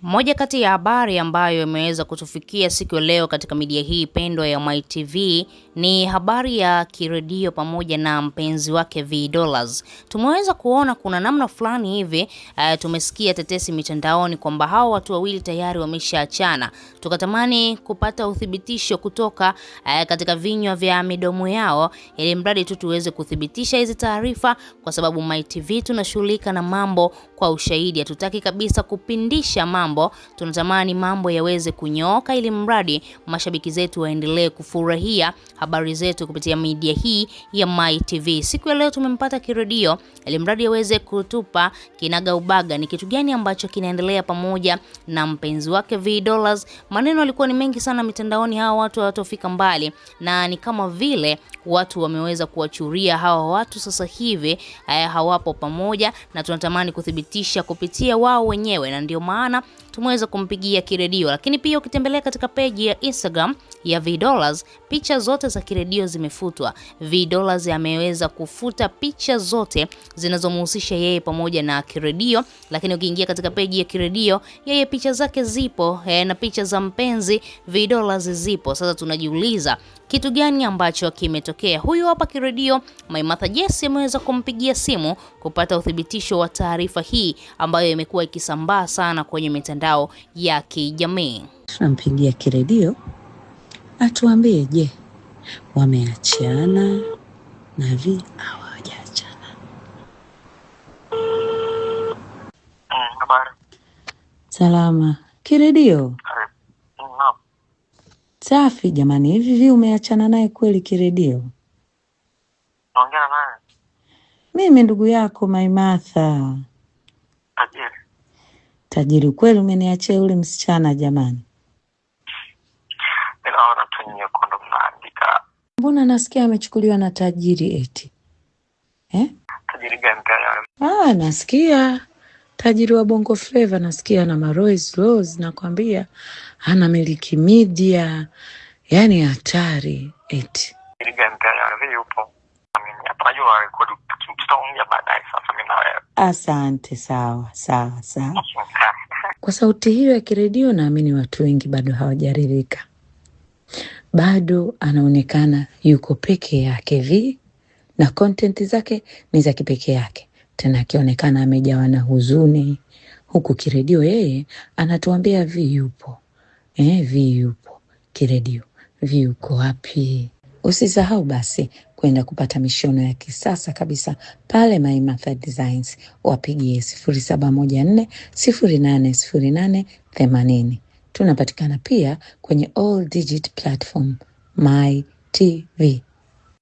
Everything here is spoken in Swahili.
Moja kati ya habari ambayo imeweza kutufikia siku ya leo katika media hii pendwa ya MyTV ni habari ya Kiredio pamoja na mpenzi wake V-Dollaz. Tumeweza kuona kuna namna fulani hivi tumesikia tetesi mitandaoni kwamba hao watu wawili tayari wameshaachana. Tukatamani kupata uthibitisho kutoka katika vinywa vya midomo yao ili mradi tu tuweze kuthibitisha hizi taarifa, kwa sababu MyTV tunashughulika na mambo kwa ushahidi. Hatutaki kabisa kupindisha mambo. Tunatamani mambo yaweze kunyooka ili mradi mashabiki zetu waendelee kufurahia habari zetu kupitia media hii ya MyTV. Siku ya leo tumempata Kiredio ili mradi aweze kutupa kinaga ubaga ni kitu gani ambacho kinaendelea pamoja na mpenzi wake V-Dollaz. Maneno yalikuwa ni mengi sana mitandaoni, hawa watu hawatofika mbali, na ni kama vile watu wameweza kuwachuria hawa watu sasa hivi hawapo pamoja, na tunatamani kuthibitisha kupitia wao wenyewe, na ndio maana tumeweza kumpigia Kiredio. Lakini pia ukitembelea katika page ya Instagram ya V-Dollaz, picha zote za Kiredio zimefutwa. V-Dollaz ameweza kufuta picha zote zinazomhusisha yeye pamoja na Kiredio, lakini ukiingia katika page ya Kiredio, yeye picha zake zipo na picha za mpenzi V-Dollaz zipo. Sasa tunajiuliza kitu gani ambacho kimetokea. Huyu hapa Kiredio, Maimartha Jesse ameweza kumpigia simu kupata uthibitisho wa taarifa hii ambayo imekuwa ikisambaa sana kwenye mitandao ya kijamii. Tunampigia Kiredio atuambie, je, wameachana na hawajaachana? Salama Kiredio. Safi jamani, hivi umeachana naye kweli Kiredio? Naongea naye. Mimi ndugu yako Maimartha. Tajiri kweli, umeniachia yule msichana jamani. Ninaona tu nyinyi kondo mnaandika. Mbona nasikia amechukuliwa na tajiri eti? Tajiri gani tayari? Nasikia tajiri wa Bongo Flava, nasikia na Marois Rose, nakwambia ana miliki media, yani hatari eti. Tajiri gani tayari yupo? Mimi hapa najua rekodi, tutaongea baadaye sasa mimi na wewe. Asante, sawa. Kwa sauti hiyo ya Kiredio naamini watu wengi bado hawajaridhika. Bado anaonekana yuko peke yake na content zake ni za kipekee yake. Tena akionekana amejawa na huzuni, huku Kiredio yeye anatuambia yupo. Yupo. Kiredio, yuko wapi? Usisahau basi kwenda kupata mishono ya kisasa kabisa pale Maimartha Designs. Wapigie 0714 0808 80. Tunapatikana pia kwenye all digit platform MyTV.